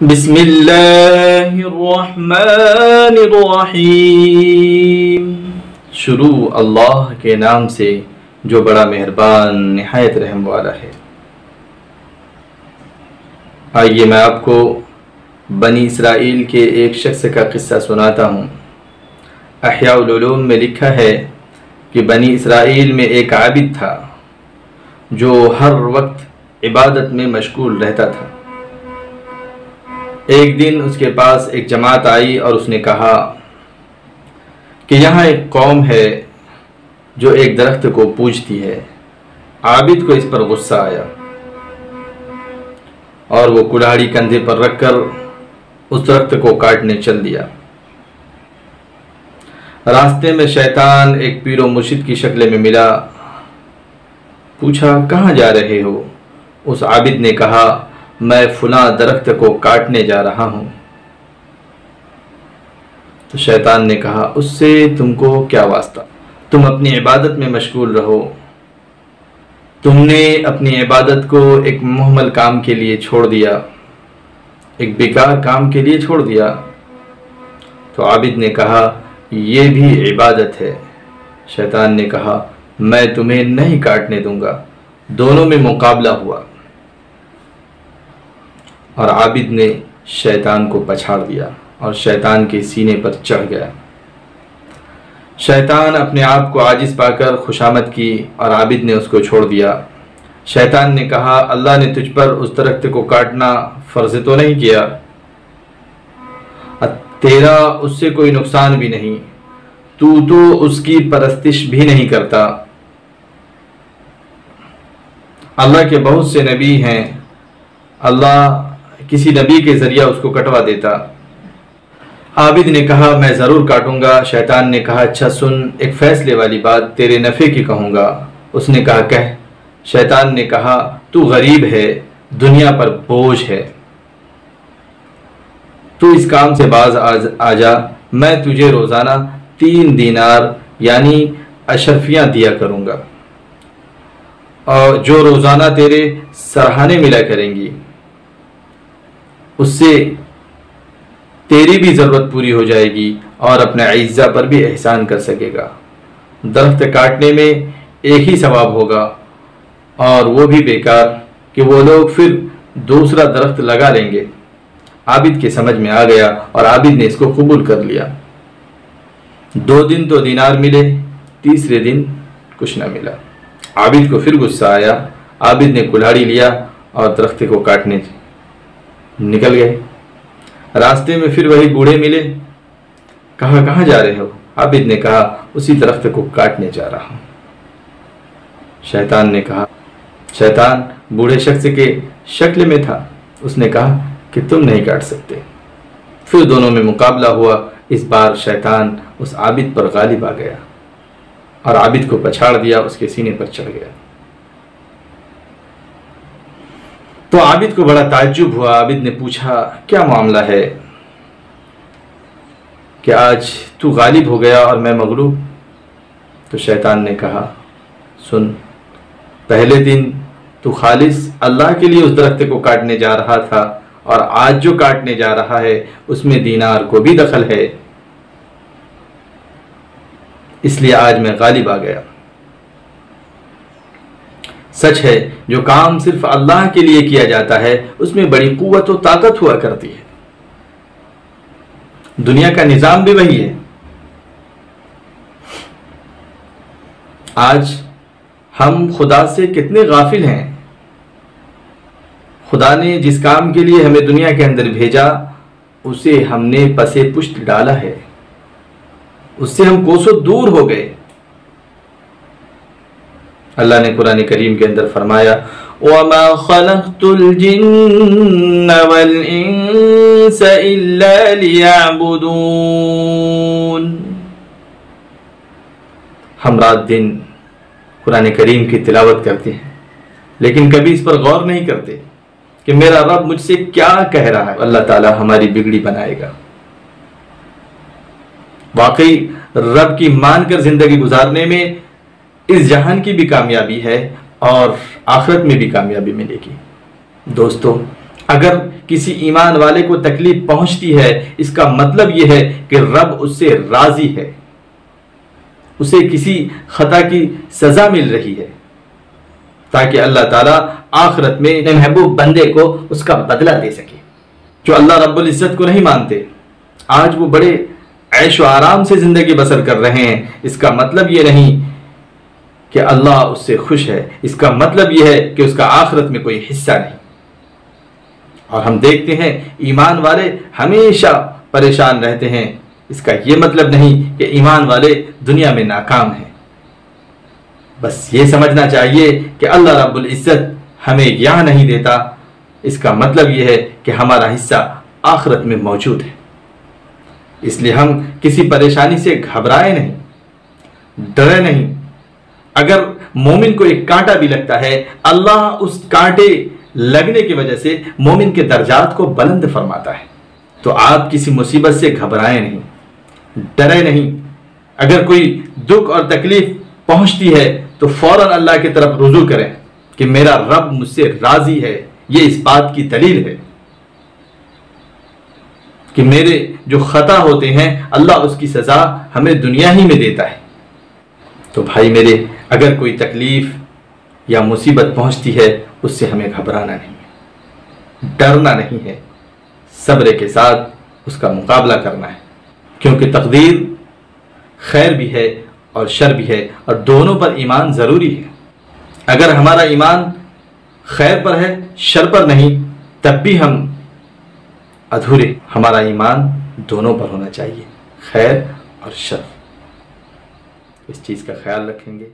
बिस्मिल्लाहिर्रहमानिर्रहीम। शुरू अल्लाह के नाम से जो बड़ा मेहरबान निहायत रहम वाला है। आइए मैं आपको बनी इसराइल के एक शख्स का किस्सा सुनाता हूँ। अहयाउल उलूम में लिखा है कि बनी इसराइल में एक आबिद था जो हर वक्त इबादत में मशगूल रहता था। एक दिन उसके पास एक जमात आई और उसने कहा कि यहाँ एक कौम है जो एक दरख्त को पूजती है। आबिद को इस पर गुस्सा आया और वो कुल्हाड़ी कंधे पर रखकर उस दरख्त को काटने चल दिया। रास्ते में शैतान एक पीरो मुर्शिद की शक्ल में मिला। पूछा, कहाँ जा रहे हो? उस आबिद ने कहा, मैं फुला दरख्त को काटने जा रहा हूं। तो शैतान ने कहा, उससे तुमको क्या वास्ता? तुम अपनी इबादत में मशगूल रहो। तुमने अपनी इबादत को एक मुहम्मल काम के लिए छोड़ दिया, एक बेकार काम के लिए छोड़ दिया। तो आबिद ने कहा, यह भी इबादत है। शैतान ने कहा, मैं तुम्हें नहीं काटने दूंगा। दोनों में मुकाबला हुआ और आबिद ने शैतान को पछाड़ दिया और शैतान के सीने पर चढ़ गया। शैतान अपने आप को आजिज पाकर खुशामद की और आबिद ने उसको छोड़ दिया। शैतान ने कहा, अल्लाह ने तुझ पर उस दरख्त को काटना फर्ज तो नहीं किया, तेरा उससे कोई नुकसान भी नहीं, तू तो उसकी परस्तिश भी नहीं करता। अल्लाह के बहुत से नबी हैं, अल्लाह किसी नबी के जरिया उसको कटवा देता। आबिद ने कहा, मैं ज़रूर काटूंगा। शैतान ने कहा, अच्छा सुन, एक फैसले वाली बात तेरे नफ़े की कहूँगा। उसने कहा, कह। शैतान ने कहा, तू गरीब है, दुनिया पर बोझ है, तू इस काम से बाज आ जा। मैं तुझे रोज़ाना 3 दीनार यानी अशरफियाँ दिया करूँगा और जो रोज़ाना तेरे सराहने मिला करेंगी, उससे तेरी भी ज़रूरत पूरी हो जाएगी और अपने इज्जा पर भी एहसान कर सकेगा। दरख्त काटने में एक ही सवाब होगा और वो भी बेकार कि वो लोग फिर दूसरा दरख्त लगा लेंगे। आबिद के समझ में आ गया और आबिद ने इसको कबूल कर लिया। 2 दिन तो दीनार मिले, तीसरे दिन कुछ न मिला। आबिद को फिर गुस्सा आया। आबिद ने कुल्हाड़ी लिया और दरख्त को काटने निकल गए। रास्ते में फिर वही बूढ़े मिले। कहा, कहाँ जा रहे हो? आबिद ने कहा, उसी दरख्त को काटने जा रहा हूं। शैतान ने कहा, शैतान बूढ़े शख्स के शक्ल में था। उसने कहा कि तुम नहीं काट सकते। फिर दोनों में मुकाबला हुआ। इस बार शैतान उस आबिद पर गालिब आ गया और आबिद को पछाड़ दिया, उसके सीने पर चढ़ गया। तो आबिद को बड़ा ताज्जुब हुआ। आबिद ने पूछा, क्या मामला है कि आज तू गालिब हो गया और मैं मगलूब? तो शैतान ने कहा, सुन, पहले दिन तू खालिस अल्लाह के लिए उस दरख्त को काटने जा रहा था और आज जो काटने जा रहा है उसमें दीनार को भी दखल है, इसलिए आज मैं गालिब आ गया। सच है, जो काम सिर्फ अल्लाह के लिए किया जाता है उसमें बड़ी कुव्वत और ताकत हुआ करती है। दुनिया का निजाम भी वही है। आज हम खुदा से कितने गाफिल हैं। खुदा ने जिस काम के लिए हमें दुनिया के अंदर भेजा उसे हमने पसे पुष्ट डाला है, उससे हम कोसों दूर हो गए। अल्लाह ने कुरान करीम के अंदर फरमाया, वमा खलक़तुल जिन्न वल इंस इल्ला लियअबुदून। हम रात दिन कुरान करीम की तिलावत करते हैं लेकिन कभी इस पर गौर नहीं करते कि मेरा रब मुझसे क्या कह रहा है। अल्लाह ताला हमारी बिगड़ी बनाएगा। वाकई रब की मानकर जिंदगी गुजारने में इस जहान की भी कामयाबी है और आखिरत में भी कामयाबी मिलेगी। दोस्तों, अगर किसी ईमान वाले को तकलीफ पहुंचती है, इसका मतलब यह है कि रब उससे राजी है, उसे किसी खता की सजा मिल रही है, ताकि अल्लाह ताला आखिरत में अपने महबूब बंदे को उसका बदला दे सके। जो अल्लाह रब्बुल इज्जत को नहीं मानते, आज वो बड़े ऐश व आराम से जिंदगी बसर कर रहे हैं, इसका मतलब ये नहीं कि अल्लाह उससे खुश है, इसका मतलब यह है कि उसका आखिरत में कोई हिस्सा नहीं। और हम देखते हैं ईमान वाले हमेशा परेशान रहते हैं, इसका यह मतलब नहीं कि ईमान वाले दुनिया में नाकाम हैं। बस ये समझना चाहिए कि अल्लाह रब्बुल इज्जत हमें यहाँ नहीं देता, इसका मतलब यह है कि हमारा हिस्सा आखिरत में मौजूद है। इसलिए हम किसी परेशानी से घबराए नहीं, डरे नहीं। अगर मोमिन को एक कांटा भी लगता है, अल्लाह उस कांटे लगने की वजह से मोमिन के दर्जात को बुलंद फरमाता है। तो आप किसी मुसीबत से घबराए नहीं, डरे नहीं। अगर कोई दुख और तकलीफ पहुंचती है तो फौरन अल्लाह की तरफ रुजू करें कि मेरा रब मुझसे राजी है। ये इस बात की दलील है कि मेरे जो खता होते हैं अल्लाह उसकी सजा हमें दुनिया ही में देता है। तो भाई मेरे, अगर कोई तकलीफ या मुसीबत पहुंचती है, उससे हमें घबराना नहीं है, डरना नहीं है, सब्र के साथ उसका मुकाबला करना है, क्योंकि तकदीर खैर भी है और शर भी है, और दोनों पर ईमान ज़रूरी है। अगर हमारा ईमान खैर पर है, शर पर नहीं, तब भी हम अधूरे। हमारा ईमान दोनों पर होना चाहिए, खैर और शर। इस चीज़ का ख्याल रखेंगे।